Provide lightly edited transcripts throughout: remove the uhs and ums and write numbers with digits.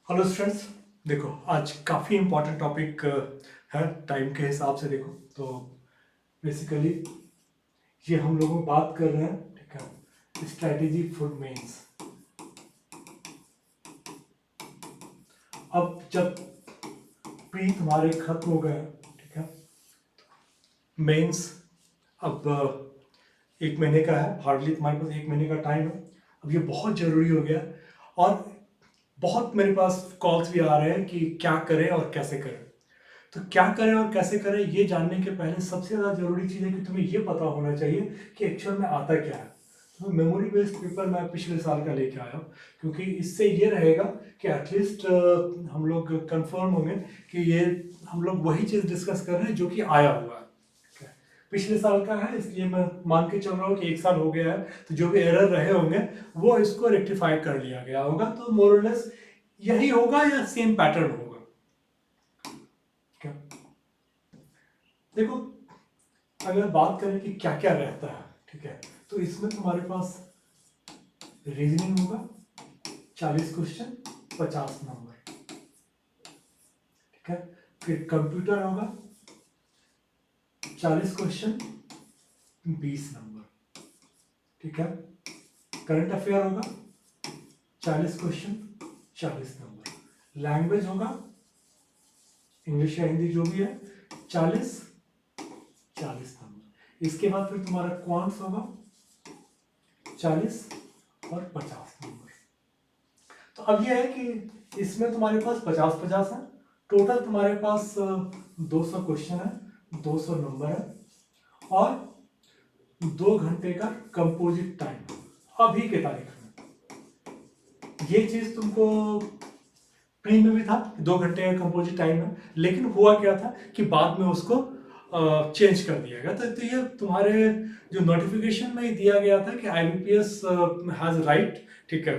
Hello students. देखो, आज काफ़ी इम्पोर्टेंट टॉपिक है टाइम के हिसाब से। देखो तो बेसिकली ये हम लोग बात कर रहे हैं, ठीक है, स्ट्रैटेजी फॉर मेंस। अब जब प्री तुम्हारे खत्म हो गए, ठीक है, मेंस अब 1 महीने का है, हार्डली तुम्हारे पास 1 महीने का टाइम है। अब ये बहुत ज़रूरी हो गया और बहुत मेरे पास कॉल्स भी आ रहे हैं कि क्या करें और कैसे करें। तो क्या करें और कैसे करें ये जानने के पहले सबसे ज़्यादा जरूरी चीज़ है कि तुम्हें ये पता होना चाहिए कि एक्चुअल में आता क्या है। तो मेमोरी बेस्ड पेपर मैं पिछले साल का लेके आया हूँ, क्योंकि इससे ये रहेगा कि एटलीस्ट हम लोग कंफर्म होंगे कि ये हम लोग वही चीज़ डिस्कस कर रहे हैं जो कि आया हुआ है। ठीक है? पिछले साल का है, इसलिए मैं मान के चल रहा हूँ कि 1 साल हो गया है, तो जो भी एरर रहे होंगे वो इसको रेक्टिफाई कर लिया गया होगा। तो मोर और लेस यही होगा या सेम पैटर्न होगा। क्या देखो, अगर बात करें कि क्या क्या रहता है, ठीक है, तो इसमें तुम्हारे पास रीजनिंग होगा, 40 क्वेश्चन, 50 नंबर। ठीक है, फिर कंप्यूटर होगा, 40 क्वेश्चन, 20 नंबर। ठीक है, करंट अफेयर होगा, 40 क्वेश्चन, 40 नंबर। लैंग्वेज होगा, इंग्लिश या हिंदी जो भी है, 40, 40 नंबर। इसके बाद फिर तुम्हारा क्वांट्स होगा, 40 और 50 नंबर। तो अब यह है कि इसमें तुम्हारे पास 50-50 है। टोटल तुम्हारे पास 200 क्वेश्चन है, 200 नंबर है, और 2 घंटे का कंपोजिट टाइम अभी के तारीख में। ये चीज तुमको प्री में भी था, 2 घंटे का कंपोजिट टाइम है, लेकिन हुआ क्या था कि बाद में उसको चेंज कर दिया गया। तो ये तुम्हारे जो नोटिफिकेशन में ही दिया गया था कि आईबीपीएस हैज राइट, ठीक है,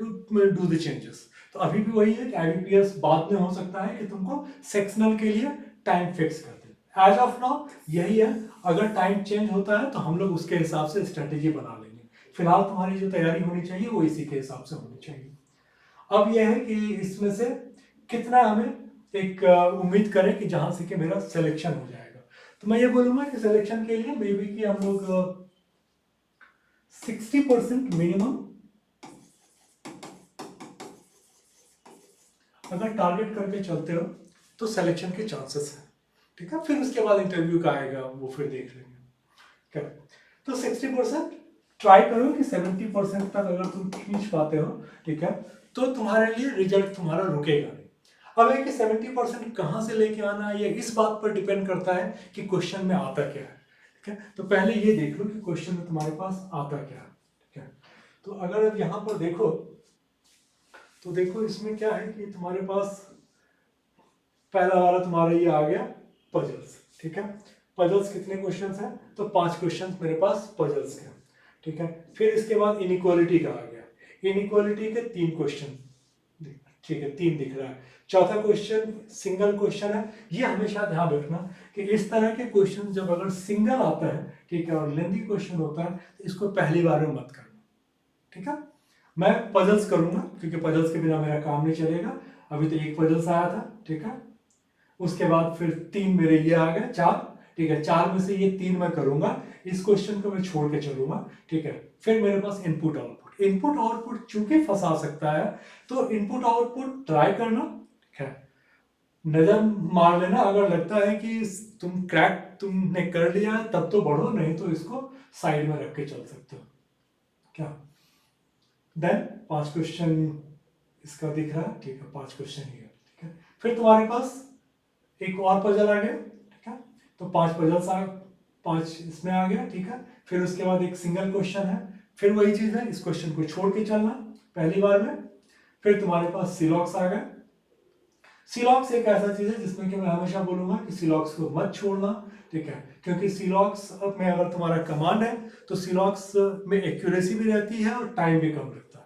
टू डू द चेंजेस। तो अभी भी वही है कि आईबीपीएस बाद में हो सकता है कि तुमको सेक्शनल के लिए टाइम फिक्स कर दे। एज ऑफ नाउ यही है। अगर टाइम चेंज होता है तो हम लोग उसके हिसाब से स्ट्रेटेजी बना लेंगे। फिलहाल तुम्हारी जो तैयारी होनी चाहिए वो इसी के हिसाब से होनी चाहिए। अब यह है कि इसमें से कितना हमें एक उम्मीद करें कि जहां से कि मेरा सिलेक्शन हो जाएगा। तो मैं ये बोलूंगा कि सिलेक्शन के लिए मे बी कि हम लोग 60% मिनिमम अगर टारगेट करके चलते हो तो सिलेक्शन के चांसेस हैं। ठीक है, फिर उसके बाद इंटरव्यू का आएगा, वो फिर देख लेंगे। क्या तो 60% ट्राई करो कि 70% तक अगर तुम खींच पाते हो, ठीक है, तो तुम्हारे लिए रिजल्ट तुम्हारा रुकेगा नहीं। अब है कि 70% कहाँ से लेके आना है, ये इस बात पर डिपेंड करता है कि क्वेश्चन में आता क्या है। ठीक है, तो पहले ये देख लो कि क्वेश्चन में तुम्हारे पास आता क्या है। ठीक है, तो अगर अब यहाँ पर देखो तो देखो इसमें क्या है कि तुम्हारे पास पहला वाला तुम्हारा ये आ गया, पजल्स। ठीक है, पजल्स कितने क्वेश्चंस हैं, तो 5 क्वेश्चंस मेरे पास पजल्स के हैं। ठीक है, फिर इसके बाद इनइक्वालिटी का आ गया, इनइक्वालिटी के 3 क्वेश्चन। ठीक है, 3 दिख रहा है। चौथा क्वेश्चन सिंगल क्वेश्चन है। ये हमेशा ध्यान रखना कि इस तरह के क्वेश्चन जब अगर सिंगल आता है, ठीक है, और लेंथी क्वेश्चन होता है, तो इसको पहली बार में मत करना। ठीक है, मैं पजल्स करूंगा क्योंकि पजल्स के बिना मेरा काम नहीं चलेगा। अभी तो एक पजल्स आया था, ठीक है, उसके बाद फिर 3 मेरे ये आ गए, 4। ठीक है, 4 में से ये 3 मैं करूंगा, इस क्वेश्चन को मैं छोड़ के चलूंगा। ठीक है, फिर मेरे पास इनपुट आउटपुट, इनपुट आउटपुट चूंकि फंसा सकता है, तो इनपुट आउटपुट ट्राई करना। ठीक है, नजर मार लेना, अगर लगता है कि तुम क्रैक तुमने कर लिया है तब तो बढ़ो, नहीं तो इसको साइड में रख के चल सकते हो। क्या देन 5 क्वेश्चन इसका दिख रहा है, ठीक है, 5 क्वेश्चन ही है। ठीक है, फिर तुम्हारे पास एक और पजल आ गया। ठीक है, तो 5 पजल्स आ, 5 इसमें आ गया। ठीक है, फिर उसके बाद एक सिंगल क्वेश्चन है, फिर वही चीज है, इस क्वेश्चन को छोड़ के चलना पहली बार में। फिर तुम्हारे पास सिलॉक्स आ गया। सिलॉक्स एक ऐसा चीज है जिसमें कि मैं हमेशा बोलूंगा कि सिलॉक्स को मत छोड़ना। ठीक है, क्योंकि सिलॉक्स में अगर तुम्हारा कमांड है तो सिलॉक्स में एक्यूरेसी भी रहती है और टाइम भी कम लगता है।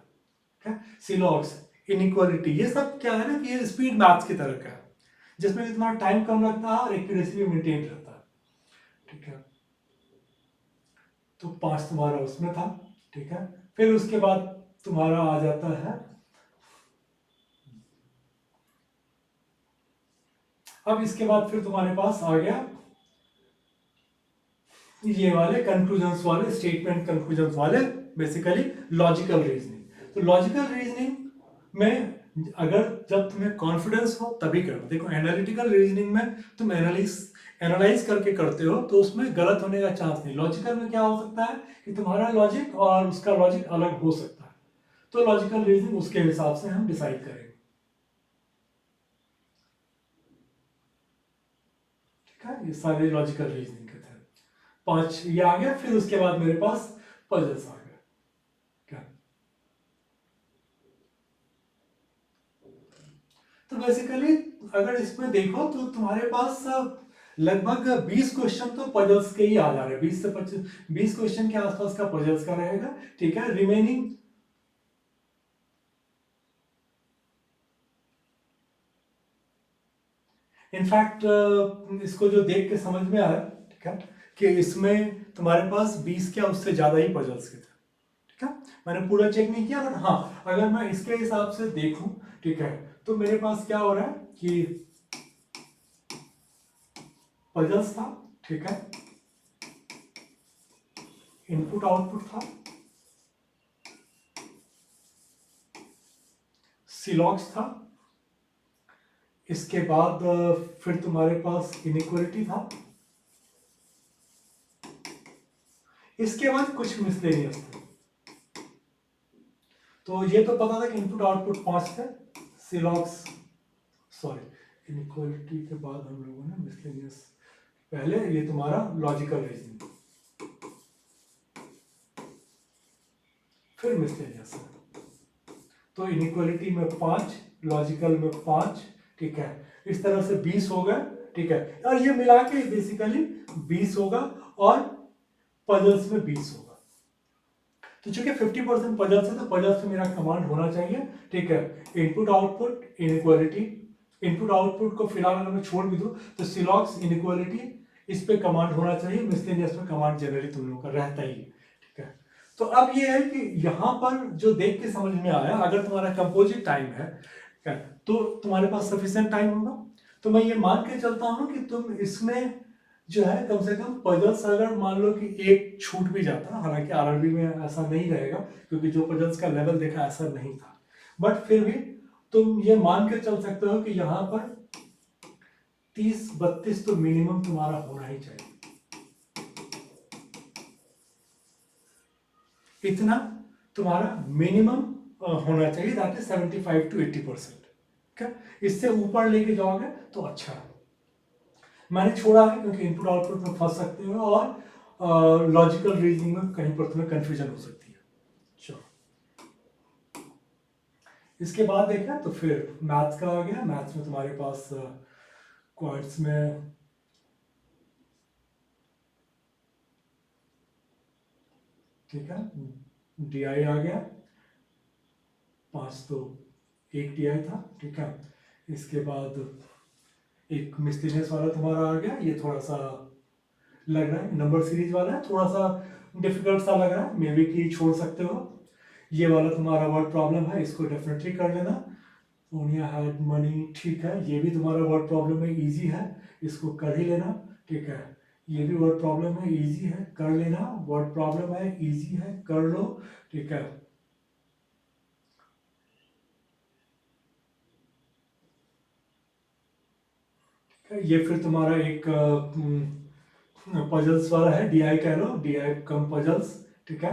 ठीक है, सिलॉक्स, इनइक्वालिटी, ये सब क्या है ना कि ये स्पीड मैथ्स की तरह का है, जिसमें कि तुम्हारा टाइम कम लगता है और एक्यूरेसी भी मेंटेन रहता है। ठीक है, तो 5 तुम्हारा उसमें था। ठीक है, फिर उसके बाद तुम्हारा आ जाता है अब इसके बाद फिर तुम्हारे पास आ गया ये वाले कंक्लूजन्स वाले, स्टेटमेंट कंक्लूजन्स वाले, बेसिकली लॉजिकल रीजनिंग। तो लॉजिकल रीजनिंग में अगर जब तुम्हें कॉन्फिडेंस हो तभी करो। देखो एनालिटिकल रीजनिंग में तुम एनालाइज करके करते हो तो उसमें गलत होने का चांस नहीं। लॉजिकल में क्या हो सकता है कि तुम्हारा लॉजिक और उसका लॉजिक अलग हो सकता है, तो लॉजिकल रीजनिंग उसके हिसाब से हम डिसाइड करेंगे। ठीक है, ये सारे लॉजिकल रीजनिंग के थे। 5 ये आ गया। फिर उसके बाद मेरे पास पजल्स आ गए। क्या, तो बेसिकली अगर इसमें देखो तो तुम्हारे पास लगभग 20 क्वेश्चन तो पजल्स के ही आ जा रहे हैं। 20 से 25 20 क्वेश्चन के आसपास का पजल्स का रहेगा। ठीक है, रिमेनिंग इनफैक्ट इसको जो देख के समझ में आया, ठीक है, कि इसमें तुम्हारे पास 20 क्या उससे ज्यादा ही पजल्स के थे। ठीक है, मैंने पूरा चेक नहीं किया, बट हाँ अगर मैं इसके हिसाब से देखूं, ठीक है, तो मेरे पास क्या हो रहा है कि पजल्स था, ठीक है, इनपुट आउटपुट था, सिलॉक्स था, इसके बाद फिर तुम्हारे पास इनइक्वालिटी था, इसके बाद कुछ मिसलेनियस था। तो ये तो पता था कि इनपुट आउटपुट 5 थे, सिलॉक्स, सॉरी इनइक्वालिटी के बाद हम लोगों ने मिसलेनियस, पहले ये तुम्हारा लॉजिकल रीजनिंग, फिर मिसलेनियस है। तो इनइक्वालिटी में 5, लॉजिकल में 5, ठीक है, इस तरह से 20 हो गए। ठीक है, और ये मिला के बेसिकली 20 होगा, और पजल्स में 20 होगा। तो चूंकि 50% पजल्स है तो पजल्स में मेरा कमांड होना चाहिए। ठीक है, input output inequality, input output को फिलहाल अगर मैं छोड़ भी दूं तो सिलॉक्स इनइक्वालिटी, इस पे कमांड होना चाहिए। मिसलेनियस में कमांड जनरली तुम लोगों का रहता ही है। ठीक है, तो अब ये है कि यहाँ पर जो देख के समझ में आया, अगर तुम्हारा कंपोजिट टाइम है, ठीक है, तो तुम्हारे पास सफिशिएंट टाइम होगा। तो मैं ये मान के चलता हूँ कि तुम इसमें जो है कम से कम पजल्स, अगर मान लो कि एक छूट भी जाता, हालांकि आरआरबी में ऐसा नहीं रहेगा क्योंकि जो पजल्स का लेवल देखा ऐसा नहीं था, बट फिर भी तुम ये मान के चल सकते हो कि यहाँ पर 30-32 तो मिनिमम तुम्हारा होना ही चाहिए। इतना तुम्हारा मिनिमम होना चाहिए, दैट इज 75 to 80%। ठीक है, इससे ऊपर लेके जाओगे तो अच्छा है। मैंने छोड़ा है क्योंकि इनपुट आउटपुट में फंस सकते हो, और लॉजिकल रीजनिंग में कहीं पर तुम्हें कंफ्यूजन हो सकती है। चलो, इसके बाद देखा तो फिर मैथ्स का आ गया। मैथ्स में तुम्हारे पास क्वाड्स में ठीक है डीआई आ गया, 5 तो एक डीआई था। ठीक है, इसके बाद एक मिसलिनियस वाला तुम्हारा आ गया, ये थोड़ा सा लग रहा है नंबर सीरीज वाला है, थोड़ा सा डिफिकल्ट सा लग रहा है, मे बी कि छोड़ सकते हो। ये वाला तुम्हारा वर्ड प्रॉब्लम है, इसको डेफिनेटली कर लेना। सोनिया हैड मनी, ठीक है, ये भी तुम्हारा वर्ड प्रॉब्लम है, इजी है, इसको कर ही लेना। ठीक है, ये भी वर्ड प्रॉब्लम है, इजी है, कर लेना। वर्ड प्रॉब्लम है, इजी है, कर लो। ठीक है, ये फिर तुम्हारा एक पजल्स वाला है, डीआई कह लो, डीआई कम पजल्स। ठीक है,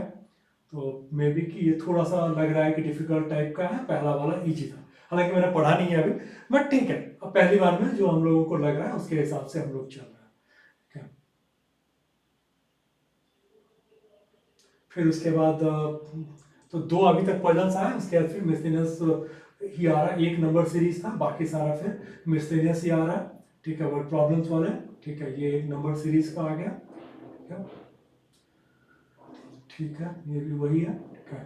तो मे बी कि ये थोड़ा सा लग रहा है कि डिफिकल्ट टाइप का है, पहला वाला इजी था, हालांकि मैंने पढ़ा नहीं है अभी, बट ठीक है, अब पहली बार में जो हम लोगों को लग रहा है उसके हिसाब से हम लोग चल रहे हैं। ठीक है, फिर उसके बाद तो दो अभी तक पजल्स आए, उसके बाद फिर मिसलेनियस ही आ रहा है, एक नंबर सीरीज था, बाकी सारा फिर मिसलेनियस ही आ रहा है। ठीक है, वर्ड प्रॉब्लम्स वाले। ठीक है, ये एक नंबर सीरीज का आ गया। ठीक है, ठीक है, ये भी वही है। ठीक है,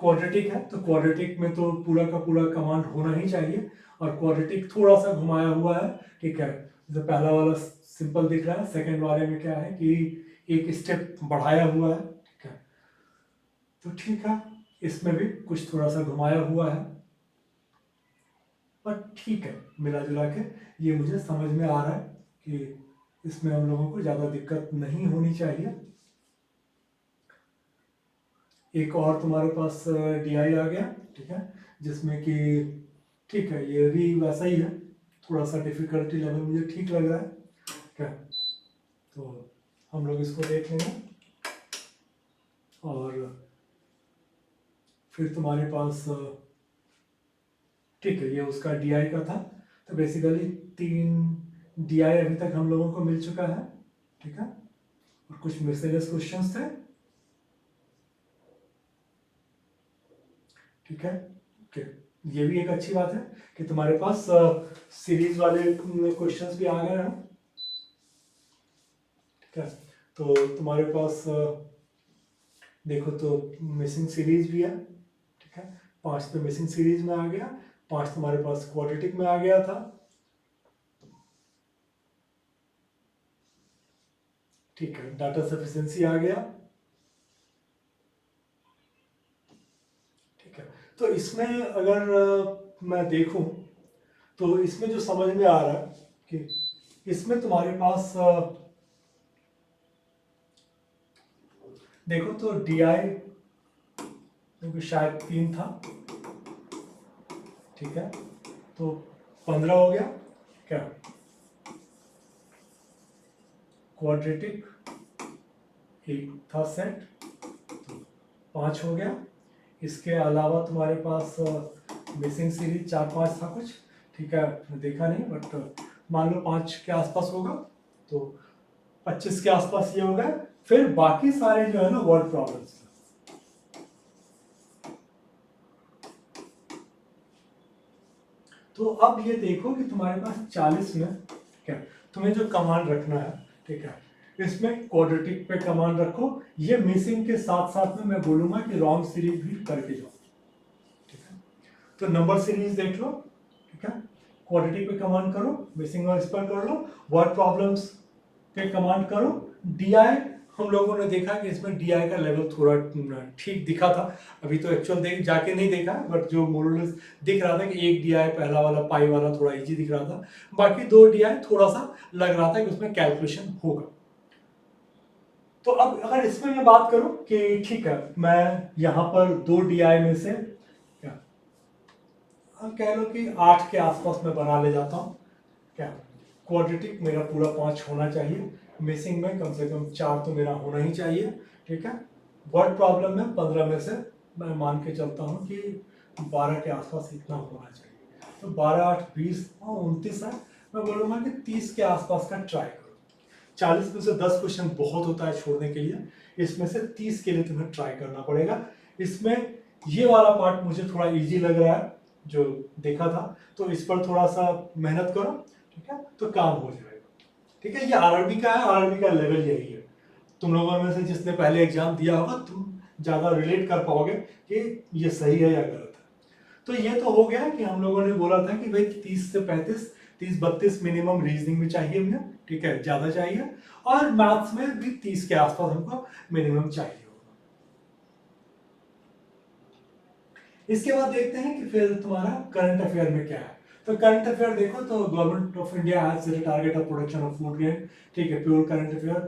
क्वाड्रेटिक है तो क्वाड्रेटिक में तो पूरा का पूरा कमांड होना ही चाहिए, और क्वाड्रेटिक थोड़ा सा घुमाया हुआ है। ठीक है, जो पहला वाला सिंपल दिख रहा है, सेकंड वाले में क्या है कि एक स्टेप बढ़ाया हुआ है। ठीक है, तो ठीक है, इसमें भी कुछ थोड़ा सा घुमाया हुआ है। पर ठीक है, मिला जुला के ये मुझे समझ में आ रहा है कि इसमें हम लोगों को ज़्यादा दिक्कत नहीं होनी चाहिए। एक और तुम्हारे पास DI आ गया, ठीक है, जिसमें कि ठीक है ये भी वैसा ही है, थोड़ा सा डिफिकल्टी लेवल मुझे ठीक लग रहा है, ठीक है। तो हम लोग इसको देख लेंगे। और फिर तुम्हारे पास ठीक है, ये उसका DI का था। तो बेसिकली 3 DI अभी तक हम लोगों को मिल चुका है, ठीक है। और कुछ मिसलेनियस क्वेश्चंस थे, ठीक है, ओके। ये भी एक अच्छी बात है कि तुम्हारे पास सीरीज वाले क्वेश्चंस भी आ गए हैं, ठीक है। तो तुम्हारे पास देखो तो मिसिंग सीरीज भी है, ठीक है। 5 तो मिसिंग सीरीज में आ गया, 5 तुम्हारे पास क्वाड्रेटिक में आ गया था, ठीक है। डाटा सफिशिएंसी आ गया, ठीक है। तो इसमें अगर मैं देखूं तो इसमें जो समझ में आ रहा है कि इसमें तुम्हारे पास देखो तो DI क्योंकि शायद 3 था, ठीक है। तो 15 हो गया क्या, क्वाड्रेटिक एक था सेट, 5 हो गया। इसके अलावा तुम्हारे पास मिसिंग सीरीज 4-5 था कुछ, ठीक है, देखा नहीं बट मान लो 5 के आसपास होगा, तो 25 के आसपास ये हो गया। फिर बाकी सारे जो है ना वर्ड प्रॉब्लम्स। तो अब ये देखो कि तुम्हारे पास 40 में क्या तुम्हें जो कमांड रखना है, ठीक है, इसमें क्वाड्रेटिक पे कमांड रखो। ये मिसिंग के साथ साथ में मैं बोलूंगा कि रॉन्ग सीरीज भी करके जाओ, ठीक है। तो नंबर सीरीज देख लो, ठीक है, क्वाड्रेटिक पे कमांड करो, मिसिंग और इस पर कर लो, वर्ड प्रॉब्लम्स पे कमांड करो। DI हम लोगों ने देखा कि इसमें DI का लेवल थोड़ा ठीक दिखा था, अभी तो एक्चुअल देख जाके नहीं देखा, बट जो मोरलेस दिख रहा था कि एक DI पहला वाला पाई वाला थोड़ा इजी दिख रहा था, बाकी 2 DI थोड़ा सा लग रहा था कि उसमें कैलकुलेशन होगा। तो अब अगर इसमें मैं बात करूं कि ठीक है, मैं यहाँ पर 2 DI में से क्या कह लो कि 8 के आसपास में बना ले जाता हूँ, क्या क्वाड्रेटिक मेरा पूरा 5 होना चाहिए, मिसिंग में कम से कम 4 तो मेरा होना ही चाहिए, ठीक है। वर्ड प्रॉब्लम में 15 में से मैं मान के चलता हूँ कि 12 के आसपास इतना होना चाहिए। तो 12, 8, 20 और 29 है, मैं बोलूँगा कि 30 के आसपास का ट्राई करो। 40 में से 10 क्वेश्चन बहुत होता है छोड़ने के लिए, इसमें से 30 के लिए तुम्हें ट्राई करना पड़ेगा। इसमें ये वाला पार्ट मुझे थोड़ा इजी लग रहा है जो देखा था, तो इस पर थोड़ा सा मेहनत करो, ठीक है, तो काम हो जाएगा, ठीक है। ये RRB का है, RRB का लेवल यही है। तुम लोगों में से जिसने पहले एग्जाम दिया होगा तुम ज्यादा रिलेट कर पाओगे कि ये सही है या गलत है। तो ये तो हो गया कि हम लोगों ने बोला था कि भाई 30 से 35, 30-32 मिनिमम रीजनिंग में चाहिए हमें, ठीक है, ज्यादा चाहिए, और मैथ्स में भी 30 के आसपास हमको मिनिमम चाहिए होगा। इसके बाद देखते हैं कि फिर तुम्हारा करंट अफेयर में क्या है। तो करंट अफेयर देखो तो government of India has set target of production of food grain, ठीक है, प्योर करंट अफेयर।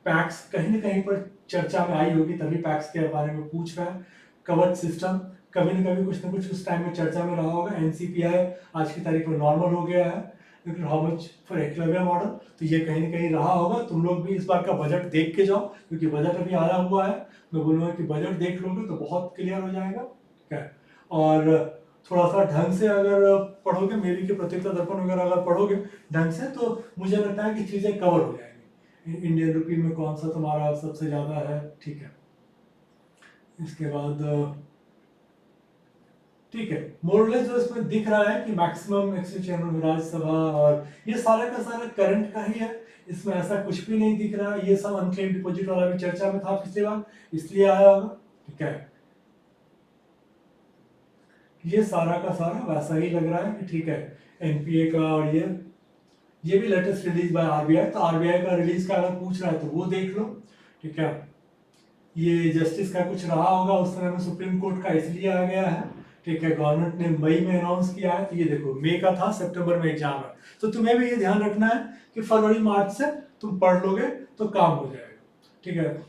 पैक्स कहीं ना कहीं पर चर्चा में आई होगी, तभी पैक्स के बारे में पूछ रहा है। कवच सिस्टम कभी ना कुछ उस टाइम में चर्चा में रहा होगा। NCPI आज की तारीख में नॉर्मल हो गया है, लेकिन how much for Eklavya model, तो ये कहीं ना कहीं रहा होगा। तुम लोग भी इस बार का बजट देख के जाओ, क्योंकि बजट अभी आया हुआ है। मैं बोलूँगा कि बजट देख लोगे तो बहुत क्लियर हो जाएगा, ठीक है। और थोड़ा सा ढंग से अगर पढ़ोगे, मेरी के पत्रिका दर्पण वगैरह अगर पढ़ोगे ढंग से, तो मुझे लगता है कि चीज़ें कवर हो जाएंगी। इंडियन रुपी में कौन सा तुम्हारा सबसे ज़्यादा है, ठीक है। इसके बाद ठीक है, मोरलेस जो इसमें दिख रहा है कि मैक्सिमम एक्सचेंज राज्यसभा और ये सारा का सारा करंट का ही है। इसमें ऐसा कुछ भी नहीं दिख रहा। ये सब अनक्लेम डिपॉजिट वाला भी चर्चा में था पिछली बार, इसलिए आया होगा, ठीक है। ये सारा का सारा वैसा ही लग रहा है कि ठीक है, NPA का। और ये भी लेटेस्ट रिलीज बाय RBI, तो RBI का रिलीज का अगर पूछ रहा है तो वो देख लो, ठीक है। ये जस्टिस का कुछ रहा होगा उस समय में सुप्रीम कोर्ट का, इसलिए आ गया है, ठीक है, गवर्नमेंट ने मई में अनाउंस किया है, तो ये देखो मई का था, सितंबर में एग्जाम है, तो तुम्हें भी ये ध्यान रखना है कि फरवरी मार्च से तुम पढ़ लोगे तो काम हो जाएगा। ठीक है,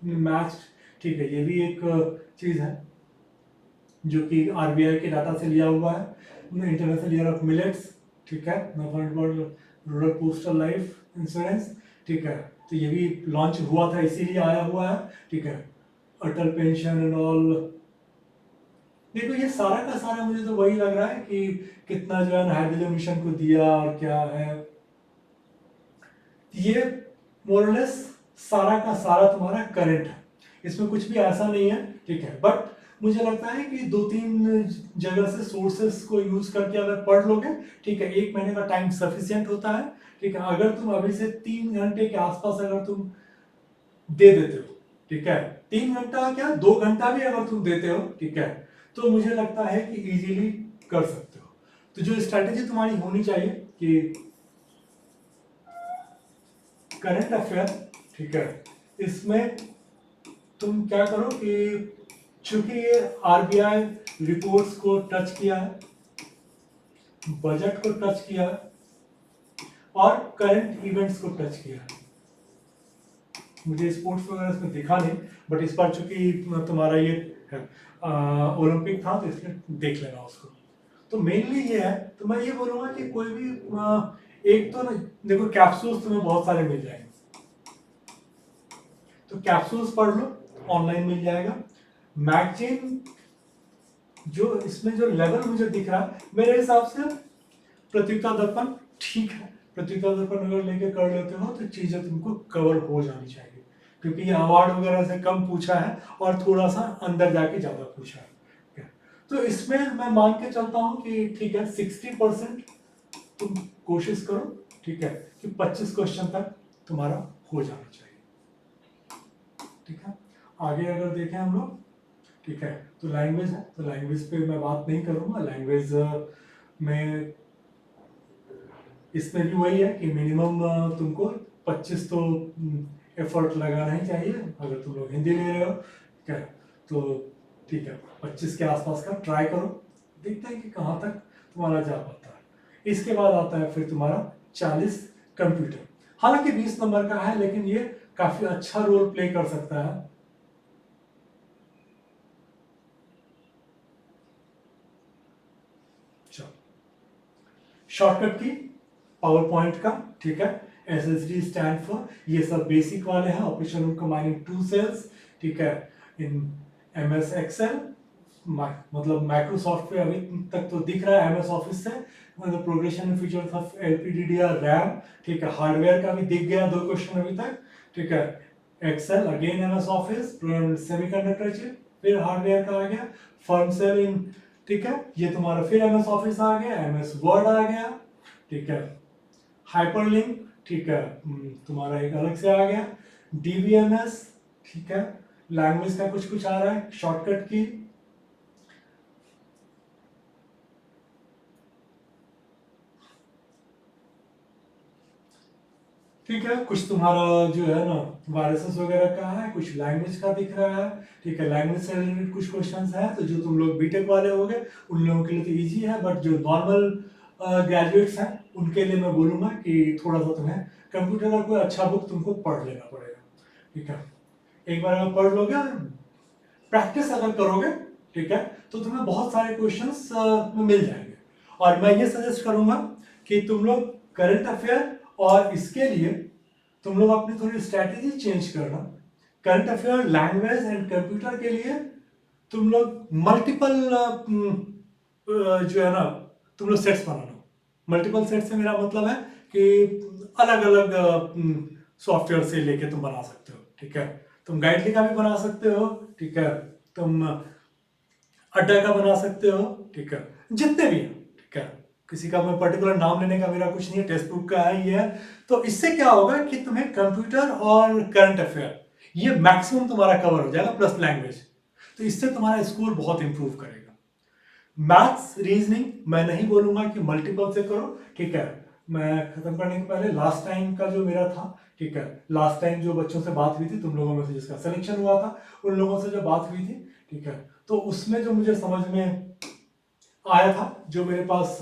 मैथ्स, ठीक है, ये भी एक चीज है जो कि आरबीआई के डाटा से लिया हुआ है, इंटरनेशनल ईयर ऑफ मिलेट्स, ठीक है, रूरल पोस्टल लाइफ इंश्योरेंस, ठीक है, तो ये भी लॉन्च हुआ था इसीलिए आया हुआ है, ठीक है, अटल पेंशन एंड ऑल। देखो ये सारा का सारा मुझे तो वही लग रहा है कि कितना जो है हाइड्रोजन मिशन को दिया और क्या है, ये मोरलेस सारा का सारा तुम्हारा करंट है, इसमें कुछ भी ऐसा नहीं है, ठीक है, बट मुझे लगता है कि 2-3 जगह से सोर्सेस को यूज करके अगर पढ़ लोगे, ठीक है, 1 महीने का टाइम सफिशियंट होता है, ठीक है, अगर तुम अभी से 3 घंटे के आसपास अगर तुम दे देते हो, ठीक है, 3 घंटा क्या 2 घंटा भी अगर तुम देते हो, ठीक है, तो मुझे लगता है कि इजीली कर सकते हो। तो जो स्ट्रैटेजी तुम्हारी होनी चाहिए कि करंट अफेयर, ठीक है, इसमें तुम क्या करो कि चूंकि ये आरबीआई रिपोर्ट्स को टच किया है, बजट को टच किया है और करंट इवेंट्स को टच किया है, मुझे स्पोर्ट्स वगैरह इसमें दिखा नहीं, बट इस बार चूंकि तुम्हारा ये ओलंपिक था तो इसलिए देख लेना उसको। तो मेनली ये है, तो मैं ये बोलूंगा कि कोई भी एक तो ना, देखो कैप्सूल्स तुम्हें बहुत सारे मिल जाएंगे, तो कैप्सूल्स पढ़ लो, ऑनलाइन मिल जाएगा। मैगजीन जो इसमें जो लेवल मुझे दिख रहा है मेरे हिसाब से प्रतियोगिता दर्पण ठीक है, प्रतियोगिता दर्पण अगर लेके कर लेते हो तो चीजें तुमको कवर हो जानी चाहिए, क्योंकि ये अवार्ड वगैरह से कम पूछा है और थोड़ा सा अंदर जाके ज्यादा पूछा है, ठीक है? तो इसमें मैं मान के चलता हूँ कि ठीक है 60% तुम कोशिश करो, ठीक है, कि 25 क्वेश्चन तक तुम्हारा हो जाना चाहिए, ठीक है। आगे अगर देखें हम लोग, ठीक है, तो लैंग्वेज है, तो लैंग्वेज पे मैं बात नहीं करूंगा, लैंग्वेज में इसमें भी वही है कि मिनिमम तुमको 25 तो एफर्ट लगाना ही चाहिए, अगर तुम लोग हिंदी ले रहे हो, ठीक है, तो ठीक है 25 के आसपास का ट्राई करो, देखते हैं कि कहाँ तक तुम्हारा जा पाता है। इसके बाद आता है फिर तुम्हारा 40 कंप्यूटर, हालांकि 20 नंबर का है लेकिन ये काफी अच्छा रोल प्ले कर सकता है। शॉर्टकट की पावर पॉइंट का, ठीक है, SSD स्टैंड फॉर, ये सब बेसिक वाले हैं, ऑपरेशन कंबाइनिंग 2 सेल्स, ठीक है, इन MS एक्सेल, मतलब माइक्रोसॉफ्ट पे अभी तक तो दिख रहा है MS ऑफिस से, मतलब progression features of LPDDR RAM, ठीक है, हार्डवेयर का भी दिख गया 2 क्वेश्चन अभी तक, ठीक है, excel again MS office, semiconductor chip, फिर हार्डवेयर का आ गया, फर्म सेल इन, ठीक है, ये तुम्हारा फिर MS ऑफिस आ गया, MS वर्ड आ गया, ठीक है, हाइपरलिंक, ठीक है, तुम्हारा एक अलग से आ गया, DBMS, ठीक है, लैंग्वेज का कुछ कुछ आ रहा है, शॉर्टकट की, ठीक है, कुछ तुम्हारा जो है ना वायरसेस वगैरह का है, कुछ लैंग्वेज का दिख रहा है, ठीक है, लैंग्वेज से रिलेटेड कुछ क्वेश्चंस हैं, तो जो तुम लोग बीटेक वाले होगे उन लोगों के लिए तो इजी है, बट जो नॉर्मल ग्रेजुएट्स हैं उनके लिए मैं बोलूंगा कि थोड़ा सा तुम्हें कंप्यूटर का कोई अच्छा बुक तुमको पढ़ लेना पड़ेगा, ठीक है, एक बार अगर पढ़ लोगे, प्रैक्टिस अगर करोगे, ठीक है, तो तुम्हें बहुत सारे क्वेश्चंस मिल जाएंगे। और मैं ये सजेस्ट करूंगा कि तुम लोग करंट अफेयर और इसके लिए तुम लोग अपनी थोड़ी स्ट्रैटेजी चेंज करना, current affair, language and computer के लिए तुम लोग मल्टीपल जो है ना तुम लोग सेट्स बना लो। मल्टीपल सेट से मेरा मतलब है कि अलग अलग सॉफ्टवेयर से लेके तुम बना सकते हो, ठीक है, तुम गाइडली का भी बना सकते हो, ठीक है, तुम अड्डा का बना सकते हो, ठीक है, जितने भी हैं, ठीक है, किसी का मैं पर्टिकुलर नाम लेने का मेरा कुछ नहीं है, टेक्स्ट बुक का है ये है। तो इससे क्या होगा कि तुम्हें कंप्यूटर और करंट अफेयर ये मैक्सिमम तुम्हारा कवर हो जाएगा, प्लस लैंग्वेज, तो इससे तुम्हारा स्कोर बहुत इंप्रूव करेगा। मैथ्स रीजनिंग मैं नहीं बोलूंगा कि मल्टीपल से करो, ठीक है, मैं खत्म करने के पहले लास्ट टाइम का जो मेरा था, ठीक है, लास्ट टाइम जो बच्चों से बात हुई थी, तुम लोगों में से जिसका सिलेक्शन हुआ था उन लोगों से जो बात हुई थी, ठीक है, तो उसमें जो मुझे समझ में आया था जो मेरे पास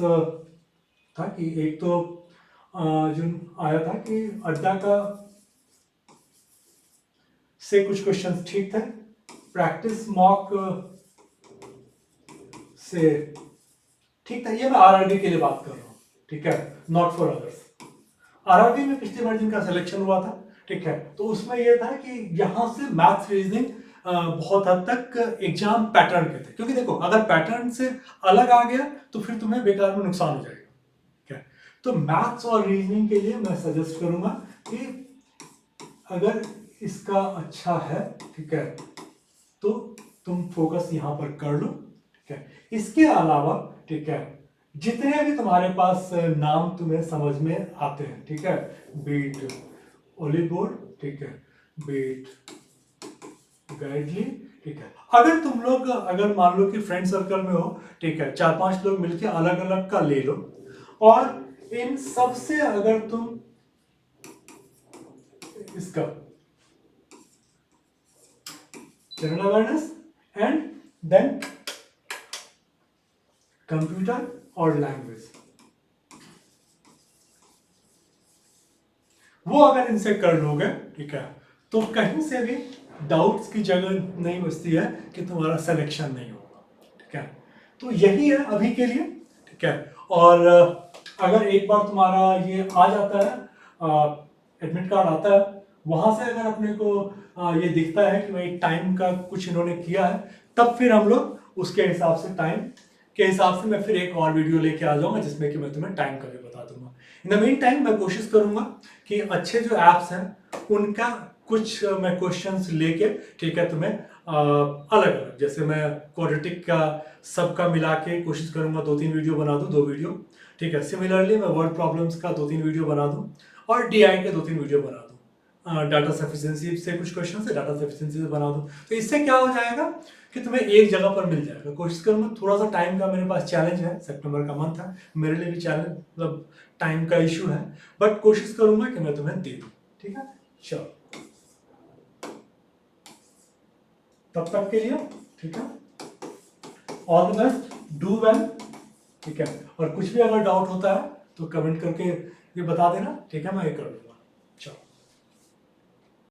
था कि एक तो जो आया था कि अड्डा का से कुछ क्वेश्चंस ठीक थे, प्रैक्टिस मॉक से ठीक था। ये मैं आरआरबी के लिए बात कर रहा हूँ, ठीक है, नॉट फॉर अदर्स। आरआरबी में पिछले बार जिनका सिलेक्शन हुआ था, ठीक है, तो उसमें यह था कि यहाँ से मैथ्स रीजनिंग बहुत हद तक एग्जाम पैटर्न के थे, क्योंकि देखो अगर पैटर्न से अलग आ गया तो फिर तुम्हें बेकार में नुकसान हो जाएगा, ठीक है। तो मैथ्स और रीजनिंग के लिए मैं सजेस्ट करूंगा कि अगर इसका अच्छा है, ठीक है, तो तुम फोकस यहां पर कर लो, ठीक है। इसके अलावा, ठीक है, जितने भी तुम्हारे पास नाम तुम्हें समझ में आते हैं, ठीक है, बीट ओलिवोर, ठीक है, बीट गाइडली, ठीक है, अगर तुम लोग अगर मान लो कि फ्रेंड सर्कल में हो, ठीक है, 4-5 लोग मिलके अलग अलग का ले लो, और इन सब से अगर तुम इसका general awareness and then computer और लैंग्वेज, वो अगर इनसे कर लोगे, ठीक है, तो कहीं से भी डाउट्स की जगह नहीं बचती है कि तुम्हारा सिलेक्शन नहीं होगा, ठीक है। तो यही है अभी के लिए, ठीक है। और अगर एक बार तुम्हारा ये आ जाता है, एडमिट कार्ड आता है, वहां से अगर अपने को ये दिखता है कि भाई टाइम का कुछ इन्होंने किया है, तब फिर हम लोग उसके हिसाब से टाइम के हिसाब से मैं फिर एक और वीडियो लेके आ जाऊंगा जिसमें कि मैं तुम्हें टाइम का भी बता दूंगा। इन द मीन टाइम मैं कोशिश करूंगा कि अच्छे जो एप्स हैं उनका कुछ मैं क्वेश्चंस लेके, ठीक है, तुम्हें अलग अलग, जैसे मैं क्वाड्रेटिक का सबका मिला के कोशिश करूंगा 2-3 वीडियो बना दूं, 2 वीडियो, ठीक है। सिमिलरली मैं वर्ड प्रॉब्लम्स का 2-3 वीडियो बना दूं, और डीआई के 2-3 वीडियो बना दूं, डाटा सफिशिएंसी से कुछ क्वेश्चन से डाटा सफिशिएंसी से बना दूं। तो इससे क्या हो जाएगा कि तुम्हें एक जगह पर मिल जाएगा। कोशिश करूंगा, थोड़ा सा टाइम का मेरे पास चैलेंज है, सितंबर का मंथ है, मेरे लिए भी चैलेंज मतलब टाइम का इशू है, बट कोशिश करूंगा कि मैं तुम्हें दे दूं, ठीक है। चलो तब तक के लिए, ठीक है, all the best, do well, ठीक है। और कुछ भी अगर डाउट होता है तो कमेंट करके ये बता देना, ठीक है, मैं ये कर लूंगा।